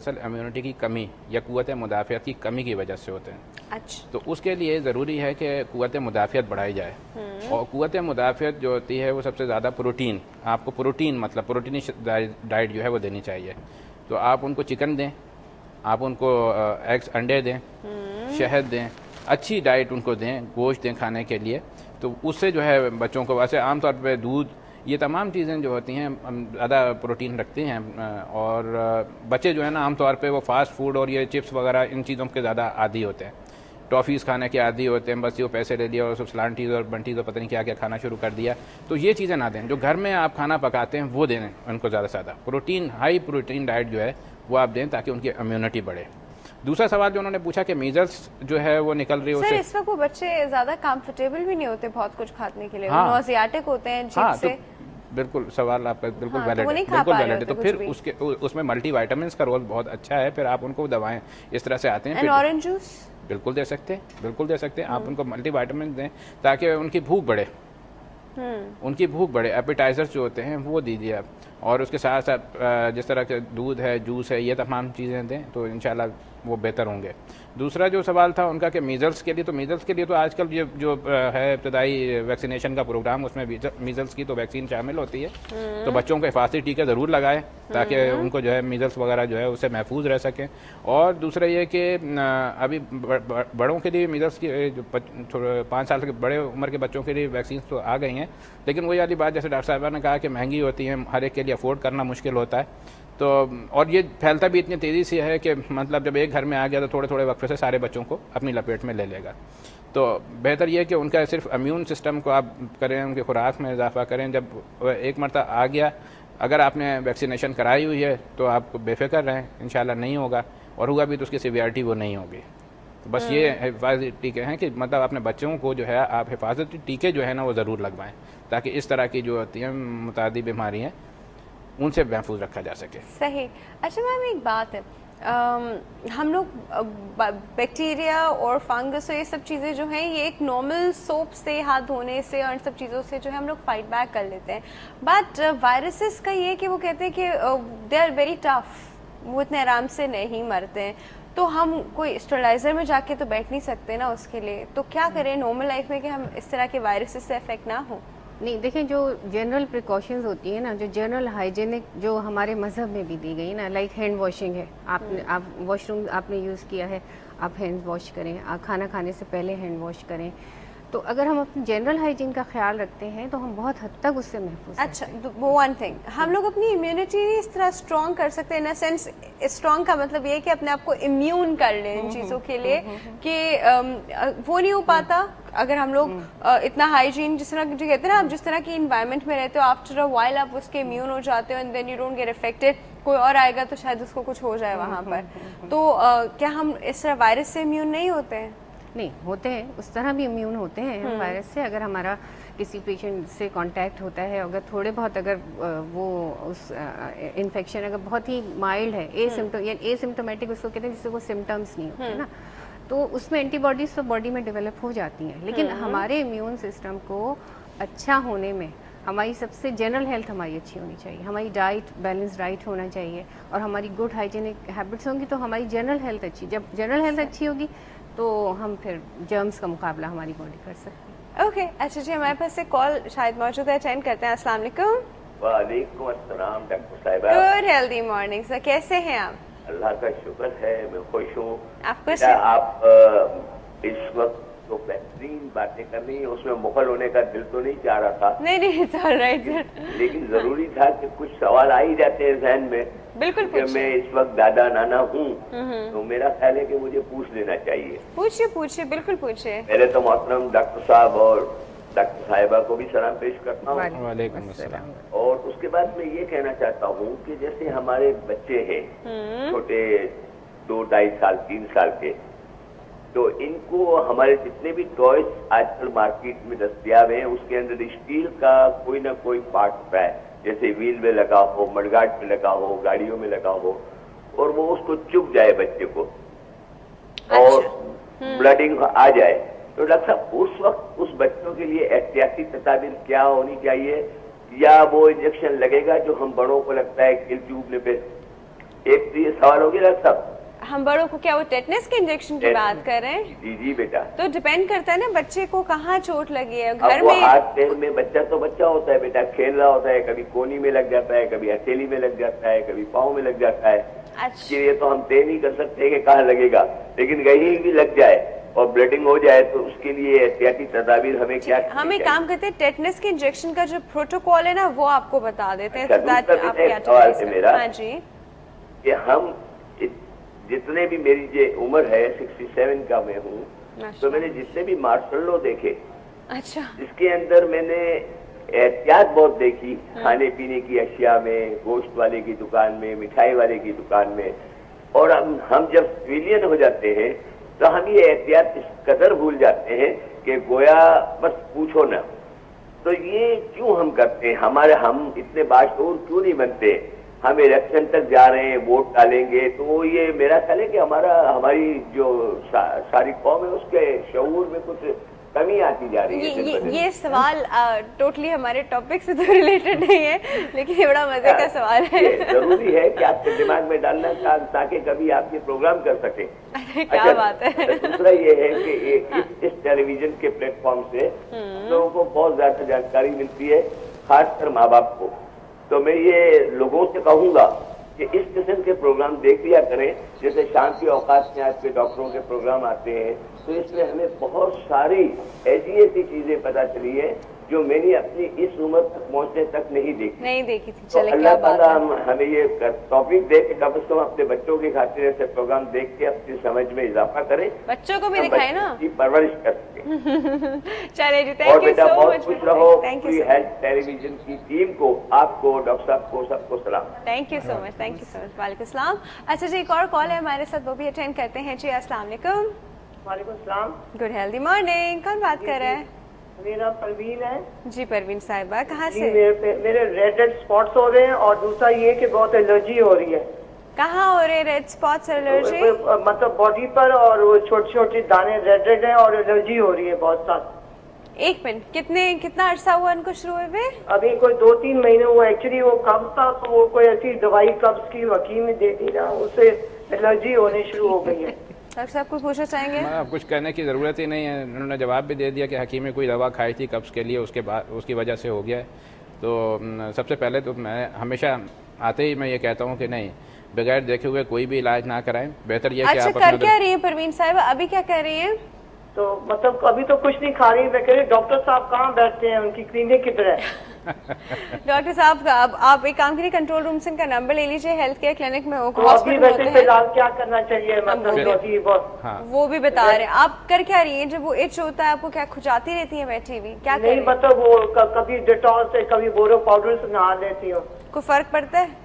Immunity की कमी या क़ुव्वत मुदाफ़ियत की कमी की वजह से होते हैं। अच्छा। तो उसके लिए ज़रूरी है कि क़ुव्वत मुदाफ़ियत बढ़ाई जाए। और क़ुव्वत मुदाफ़ियत जो होती है वो सबसे ज़्यादा प्रोटीन, आपको प्रोटीन मतलब प्रोटीनी डाइट जो है वो देनी चाहिए। तो आप उनको चिकन दें, आप उनको एग्स अंडे दें, शहद दें, अच्छी डाइट उनको दें, गोश्त दें खाने के लिए। तो उससे जो है बच्चों को, वैसे आमतौर पर दूध, ये तमाम चीज़ें जो होती हैं ज़्यादा प्रोटीन रखती हैं। और बच्चे जो है ना आमतौर पे वो फास्ट फूड और ये चिप्स वगैरह इन चीज़ों के ज़्यादा आदी होते हैं, टॉफ़ीज़ खाने के आदी होते हैं। बस ये पैसे ले लिया और सब सलांटीज़ और बंटीज़ और पता नहीं क्या क्या खाना शुरू कर दिया। तो ये चीज़ें ना दें, जो घर में आप खाना पकाते हैं वो दें उनको ज़्यादा से ज़्यादा। प्रोटीन, हाई प्रोटीन डाइट जो है वो आप दें ताकि उनकी इम्यूनिटी बढ़े। दूसरा सवाल जो उन्होंने पूछा कि मीजल्स जो है वो निकल रही है सर, उससे, इस वक्त वो बच्चे ज्यादा कंफर्टेबल भी नहीं होते बहुत कुछ खाने के लिए, हाँ, नॉजियाटिक होते हैं जीभ हाँ, से। तो बिल्कुल सवाल आपका बिल्कुल हाँ, वैलिड तो है, बिल्कुल वैलिड है। तो फिर उसमें मल्टी वाइटामिन का रोल बहुत अच्छा है। फिर आप उनको दवाएं इस तरह से आते हैं। एंड ऑरेंज जूस बिल्कुल दे सकते हैं, बिल्कुल दे सकते हैं। आप उनको मल्टी वाइटामिन दें ताकि उनकी भूख बढ़े, उनकी भूख बढ़े। एपिटाइजर्स जो होते हैं वो दीजिए आप, और उसके साथ साथ जिस तरह के दूध है, जूस है, ये तमाम चीज़ें दें तो इंशाल्लाह वो बेहतर होंगे। दूसरा जो सवाल था उनका कि मीज़ल्स के लिए, तो मीज़ल्स के लिए तो आजकल ये जो है इब्तदाई वैक्सीनेशन का प्रोग्राम, उसमें मीज़ल्स की तो वैक्सीन शामिल होती है। तो बच्चों को हिफाजती टीके ज़रूर लगाएं ताकि उनको जो है मीज़ल्स वगैरह जो है उससे महफूज रह सकें। और दूसरा ये कि अभी बड़ों के लिए मीज़ल्स की जो 5 साल के बड़े उम्र के बच्चों के लिए वैक्सीन तो आ गई हैं, लेकिन वही वाली बात जैसे डॉक्टर साहबा ने कहा कि महंगी होती हैं, हर एक के लिए अफोर्ड करना मुश्किल होता है। तो और ये फैलता भी इतनी तेज़ी से है कि मतलब जब एक घर में आ गया तो थोड़े थोड़े वक्फे से सारे बच्चों को अपनी लपेट में ले लेगा। तो बेहतर ये है कि उनका सिर्फ इम्यून सिस्टम को आप करें, उनकी खुराक में इजाफा करें। जब एक मरतबा आ गया, अगर आपने वैक्सीनेशन कराई हुई है तो आप बेफिक्र रहें, इंशाल्लाह नहीं होगा, और हुआ भी तो उसकी सीवियरिटी वो नहीं होगी। तो बस ये हिफाजती टीके हैं कि मतलब अपने बच्चों को जो है आप हिफाजती टीके जो है ना वो ज़रूर लगवाएं ताकि इस तरह की जो होती हैं मुतादी बीमारियाँ उनसे महफूज रखा जा सके। सही। अच्छा मैम, एक बात है, हम लोग बैक्टीरिया और फंगस और ये सब चीज़ें जो हैं ये एक नॉर्मल सोप से, हाथ धोने से और इन सब चीज़ों से जो है हम लोग फाइट बैक कर लेते हैं। बट वायरसेस का ये कि वो कहते हैं कि दे आर वेरी टफ, वो इतने आराम से नहीं मरते हैं। तो हम कोई स्टेरलाइजर में जाके तो बैठ नहीं सकते ना उसके लिए, तो क्या करें नॉर्मल लाइफ में कि हम इस तरह के वायरसेस से अफेक्ट ना हो? नहीं, देखें, जो जनरल प्रिकॉशंस होती है ना, जो जनरल हाइजीनिक जो हमारे मज़हब में भी दी गई ना, लाइक हैंड वॉशिंग है, आप वॉशरूम आपने यूज़ किया है, आप हैंड वॉश करें, आप खाना खाने से पहले हैंड वॉश करें। तो अगर हम अपनी जनरल हाइजीन का ख्याल रखते हैं तो हम बहुत हद तक उससे महफूज हैं। अच्छा, वो वन थिंग, हम लोग अपनी इम्यूनिटी इस तरह स्ट्रॉन्ग कर सकते हैं, इन अ सेंस स्ट्रॉन्ग का मतलब ये है कि अपने आप को इम्यून कर लें इन चीज़ों के लिए कि वो नहीं हो पाता अगर हम लोग इतना हाइजीन, जिस तरह जो कहते हैं ना, आप जिस तरह की इन्वायरमेंट में रहते हो, आफ्टर अ व्हाइल आप उसके इम्यून हो जाते हो and then you don't get affected. कोई और आएगा तो शायद उसको कुछ हो जाए वहाँ पर। तो क्या हम इस तरह वायरस से इम्यून नहीं होते हैं? नहीं, होते हैं, उस तरह भी इम्यून होते हैं हम वायरस से। अगर हमारा किसी पेशेंट से कांटेक्ट होता है, अगर थोड़े बहुत अगर वो उस इन्फेक्शन अगर बहुत ही माइल्ड है, एसिम्टोमेटिक उसको कहते हैं, जिससे वो सिम्टम्स नहीं होते ना, तो उसमें एंटीबॉडीज तो बॉडी में डेवलप हो जाती हैं। लेकिन हमारे इम्यून सिस्टम को अच्छा होने में हमारी सबसे जनरल हेल्थ हमारी अच्छी होनी चाहिए, हमारी डाइट बैलेंस डाइट होना चाहिए, और हमारी गुड हाइजीनिक हैबिट्स होंगी तो हमारी जनरल हेल्थ अच्छी, जब जनरल हेल्थ अच्छी होगी तो हम फिर जर्म्स का मुकाबला हमारी बॉडी कर सकते हैं। ओके, अच्छा जी, हमारे पास एक कॉल शायद मौजूद है, अटेंड करते हैं। अस्सलाम वालेकुम। वालेकुम अस्सलाम डॉक्टर साहिबा। गुड हेल्दी मॉर्निंग सर, कैसे हैं आप? अल्लाह का शुक्र है, मैं खुश हूँ। आप खुश? आप इस वक्त तो बेहतरीन बातें कर रही हैं, उसमें मुखल होने का दिल तो नहीं चाह रहा था। नहीं, इट्स ऑलराइट सर। लेकिन जरूरी था कि कुछ सवाल आ ही जाते हैं जहन में। बिल्कुल पूछिए। मैं इस वक्त दादा नाना हूँ तो मेरा ख्याल है कि मुझे पूछ लेना चाहिए। पूछिए, बिल्कुल पूछिए। पहले तो मोहतरम डॉक्टर साहब और डॉक्टर साहिबा को भी सलाम पेश करता हूँ। वालेकुम अस्सलाम। और उसके बाद मैं ये कहना चाहता हूँ कि जैसे हमारे बच्चे हैं छोटे, 2, 2.5 साल 3 साल के, तो इनको हमारे जितने भी टॉयज आजकल मार्केट में दस्तयाब हैं उसके अंदर स्टील का कोई ना कोई पार्ट होता है, जैसे व्हील में लगा हो, मडगार्ड में लगा हो, गाड़ियों में लगा हो, और वो उसको चुभ जाए बच्चे को और ब्लडिंग आ जाए, तो डॉक्टर साहब उस वक्त उस बच्चों के लिए एहतियाती तदाबीर क्या होनी चाहिए? या वो इंजेक्शन लगेगा जो हम बड़ों को लगता है किल चुभने पे, एक तो ये सवाल हो गया डॉक्टर साहब, हम बड़ों को क्या वो टेटनस के इंजेक्शन की बात कर रहे हैं? जी जी बेटा। तो डिपेंड करता है ना बच्चे को कहाँ चोट लगी है। अब घर वो में हाथ पैर में बच्चा तो बच्चा होता है बेटा, खेल रहा होता है, कभी कोनी में लग जाता है, कभी हथेली में लग जाता है, कभी पाँव में लग जाता है। अच्छा, ये तो हम तय नहीं कर सकते कि कहाँ लगेगा, लेकिन कहीं भी लग जाए और ब्लीडिंग हो जाए तो उसके लिए एहतियाती तदाबीर हमें क्या हम एक काम करते हैं, टेटनस के इंजेक्शन का जो प्रोटोकॉल है ना वो आपको बता देते हैं। अच्छा, so that दूसरा आप बेटा क्या एक सवाल choice है करें। मेरा। हाँ जी, कि हम जितने भी मेरी जो उम्र है 67 का मैं हूँ, तो मैंने जितने भी मार्शल लॉ देखे, अच्छा, जिसके अंदर मैंने एहतियात बहुत देखी, खाने पीने की अशिया में, गोश्त वाले की दुकान में, मिठाई वाले की दुकान में। और हम जब सिविलियन हो जाते हैं तो हम ये एहतियात इस कदर भूल जाते हैं कि गोया बस पूछो ना। तो ये क्यों हम करते हैं? हम इतने बाशऊर क्यों नहीं बनते? हम इलेक्शन तक जा रहे हैं, वोट डालेंगे, तो ये मेरा ख्याल है कि हमारी जो सारी कौम है उसके शऊर में कुछ कमी आती जा रही है। ये सवाल टोटली हमारे टॉपिक से तो रिलेटेड नहीं है, लेकिन ये बड़ा मजे का सवाल है। जरूरी है कि आपके दिमाग में डालना ताकि कभी आप ये प्रोग्राम कर सकें। क्या बात है। दूसरा ये है कि इस टेलीविजन के प्लेटफॉर्म से लोगों को बहुत ज्यादा जानकारी मिलती है, खासकर माँ बाप को। तो मैं ये लोगों से कहूंगा कि इस किस्म के प्रोग्राम देख लिया करें, जैसे शाम के औकात में आज के डॉक्टरों के प्रोग्राम आते हैं, तो इसमें हमें बहुत सारी ऐसी चीजें पता चली है जो मैंने अपनी इस उम्र तक पहुंचने तक नहीं देखी थी। तो अल्लाह ताला हमें ये टॉपिक दे के कम से कम अपने बच्चों की खातिर ऐसे प्रोग्राम देख के अपनी समझ में इजाफा करें, बच्चों को भी दिखाए ना, की परवरिश कर सके। चलिए जी, और थैंक यू बेटा सो बहुत मच। खुश रहो। Thank free you, health television की टीम को, आपको, डॉक्टर साहब को, सबको सलाम। Thank you so much, thank you so much. वालेकुम सलाम। अच्छा जी, एक और कॉल है हमारे साथ, वो भी अटेंड करते हैं जी। अस्सलाम वालेकुम। वालेकुम सलाम। Good healthy morning. कौन बात कर रहे हैं? मेरा परवीन है जी, परवीन साहिबा, कहाँ जी। से? मेरे रेड स्पॉट्स हो रहे हैं, और दूसरा ये कि बहुत एलर्जी हो रही है। कहाँ हो रहे रेड स्पॉट्स एलर्जी? मतलब बॉडी पर, और वो छोटे छोटे दाने रेड हैं और एलर्जी हो रही है बहुत साथ। एक मिनट, कितना अरसा हुआ इनको शुरू हुए? अभी कोई 2-3 महीने हुआ। एक्चुअली वो कब्ज था, तो वो कोई ऐसी दवाई कब्ज की हकीम ने दे दी ना, उससे एलर्जी होने शुरू हो गई है। डॉक्टर साहब कुछ पूछना चाहेंगे? अब कुछ कहने की ज़रूरत ही नहीं है, उन्होंने जवाब भी दे दिया कि हकीम ने कोई दवा खाई थी कब्ज़ के लिए, उसके बाद उसकी वजह से हो गया है। तो सबसे पहले तो मैं हमेशा आते ही मैं ये कहता हूँ कि नहीं, बगैर देखे हुए कोई भी इलाज ना कराएं। बेहतर ये कि अच्छा, आप कर क्या रही है परवीन साहिबा? अभी क्या कर रही है? तो मतलब अभी तो कुछ नहीं खा रही। मैं कह रही डॉक्टर साहब कहाँ बैठते हैं, उनकी क्लिनिक किधर है? डॉक्टर साहब आप एक काम करिए, कंट्रोल रूम से इनका नंबर ले लीजिए, हेल्थ केयर क्लिनिक में तो अभी हॉस्पिटल वैसे होते हैं, फिलहाल क्या करना चाहिए? मतलब अभी हाँ। वो भी बता रहे हैं। आप कर क्या रही हैं? जब वो इच होता है आपको क्या खुजाती रहती है बैठी हुई? क्या कर नहीं, रही हैं? मतलब वो कभी डेटॉल से, कभी बोरो पाउडर से नहा लेती हूँ। कोई फर्क पड़ता है?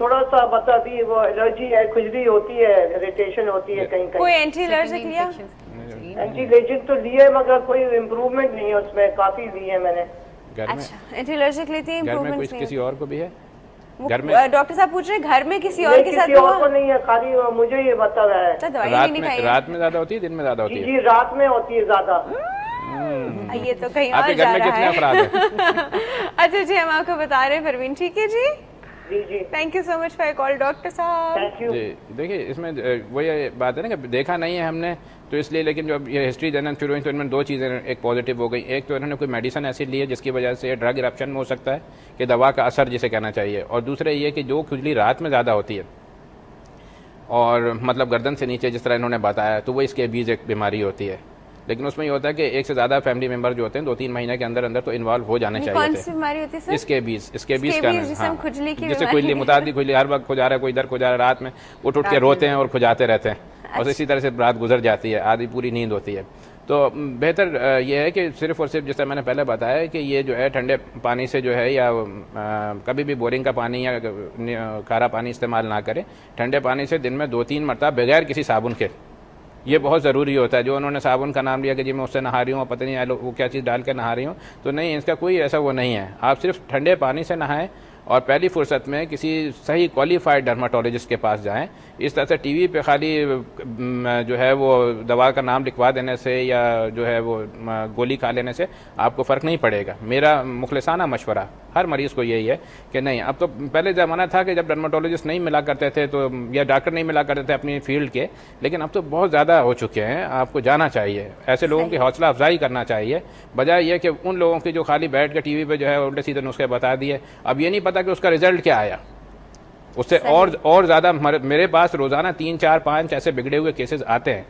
थोड़ा सा मतलब अभी वो एलर्जी है, खुजली होती है, इरिटेशन होती है कहीं कोई कहीं। एंटी एलर्जिक लिया? एंटी एलर्जिक तो लिए, मगर कोई इम्प्रूवमेंट नहीं है उसमें। काफी ली है मैंने। घर में अच्छा, एंटी एलर्जिक लेती है, घर में इम्प्रूवमेंट नहीं किसी और को भी है? वो- घर में डॉक्टर साहब पूछ रहे हैं घर में किसी और नहीं, के साथ किसी और हुआ? को नहीं है, खाली मुझे ये बता रहा है। अच्छा, दवाई रात नहीं में खाई है? रात में ज़्यादा होती है, दिन में ज़्यादा होती जी है? जी, रात में होती है ज्यादा। ये तो कहीं आपके और घर जा में रहा कितने है। अफराद हैं? अच्छा जी, हम आपको बता रहे हैं परवीन। ठीक है जी, जी जी, thank you so much for call doctor साहब। Thank you. जी, देखिए इसमें वही बात है ना कि देखा नहीं है हमने, तो इसलिए। लेकिन जब ये हिस्ट्री देना शुरू हुई तो इनमें दो चीज़ें एक पॉजिटिव हो गई। एक तो इन्होंने कोई मेडिसिन ऐसी ली है जिसकी वजह से ड्रग इरप्शन में हो सकता है कि दवा का असर जिसे कहना चाहिए, और दूसरा ये कि जो खुजली रात में ज़्यादा होती है और मतलब गर्दन से नीचे जिस तरह इन्होंने बताया, तो वो इसके बीच एक बीमारी होती है। लेकिन उसमें ये होता है कि एक से ज़्यादा फैमिली मेंबर जो होते हैं 2-3 महीने के अंदर अंदर तो इन्वॉल्व हो जाने चाहिए कौन थे। सी बीमारी होती है सर? इसके बीच जिसे हम खुजली की जैसे बीमारी खुजली मुतादी खुजली, हर वक्त खुजा रहा है, कोई इधर खुजा रहा है, रात में उठ के रोते हैं और खुजाते रहते हैं, और इसी तरह से रात गुजर जाती है, आधी पूरी नींद होती है। तो बेहतर यह है कि सिर्फ और सिर्फ, जैसा मैंने पहले बताया कि ये जो है ठंडे पानी से जो है, या कभी भी बोरिंग का पानी या खारा पानी इस्तेमाल ना करें। ठंडे पानी से दिन में 2-3 मरतबा बगैर किसी साबुन के, ये बहुत ज़रूरी होता है। जो उन्होंने साबुन का नाम लिया कि जी मैं उससे नहा रही हूँ, पता नहीं वो क्या चीज़ डाल के नहा रही हूँ, तो नहीं, इसका कोई ऐसा वो नहीं है। आप सिर्फ ठंडे पानी से नहाएं और पहली फुर्सत में किसी सही क्वालिफाइड डर्माटोलॉजिस्ट के पास जाएं इस तरह से टीवी पे खाली जो है वो दवा का नाम लिखवा देने से या जो है वो गोली खा लेने से आपको फ़र्क नहीं पड़ेगा। मेरा मुखलिसाना मशवरा हर मरीज़ को यही है कि नहीं, अब तो पहले ज़माना था कि जब डर्माटोलॉजिस्ट नहीं मिला करते थे तो या डॉक्टर नहीं मिला करते थे अपनी फील्ड के, लेकिन अब तो बहुत ज़्यादा हो चुके हैं। आपको जाना चाहिए, ऐसे लोगों की हौसला अफजाई करना चाहिए, बजाय ये कि उन लोगों की जो खाली बैठ के टीवी पे जो है उल्टे सीधे नुस्खे बता दिए, अब ये नहीं पता कि उसका रिजल्ट क्या आया। उससे और ज़्यादा मेरे पास रोज़ाना 3, 4, 5 ऐसे बिगड़े हुए केसेस आते हैं।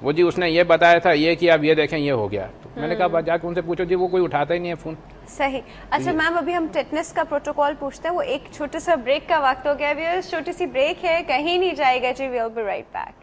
वो जी उसने ये बताया था, ये कि आप ये देखें ये हो गया, तो मैंने कहा जाके उनसे पूछो जी, वो कोई उठाता ही नहीं है फ़ोन। सही। अच्छा मैम, अभी हम टेटनस का प्रोटोकॉल पूछते हैं, वो एक छोटे सा ब्रेक का वक्त हो गया है। छोटी सी ब्रेक है, कहीं नहीं जाएगा जी, we will be right back.